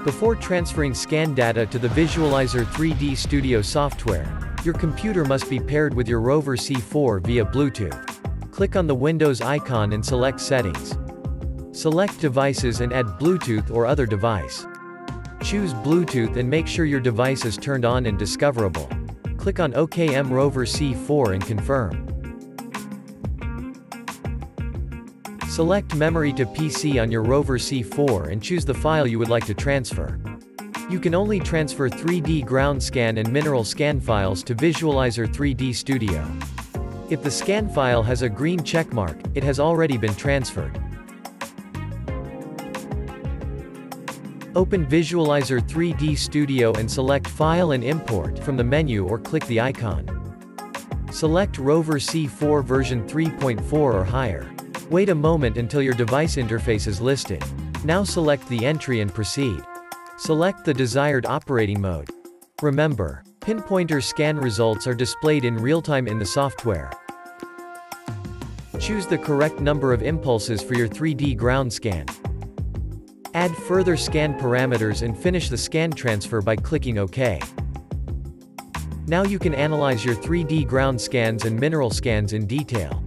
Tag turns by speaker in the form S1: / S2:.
S1: Before transferring scan data to the Visualizer 3D Studio software, your computer must be paired with your Rover C4 via Bluetooth. Click on the Windows icon and select Settings. Select Devices and add Bluetooth or other device. Choose Bluetooth and make sure your device is turned on and discoverable. Click on OKM Rover C4 and confirm. Select Memory to PC on your Rover C4 and choose the file you would like to transfer. You can only transfer 3D ground scan and mineral scan files to Visualizer 3D Studio. If the scan file has a green checkmark, it has already been transferred. Open Visualizer 3D Studio and select File and Import from the menu or click the icon. Select Rover C4 version 3.4 or higher. Wait a moment until your device interface is listed. Now select the entry and proceed. Select the desired operating mode. Remember, pinpointer scan results are displayed in real time in the software. Choose the correct number of impulses for your 3D ground scan. Add further scan parameters and finish the scan transfer by clicking OK. Now you can analyze your 3D ground scans and mineral scans in detail.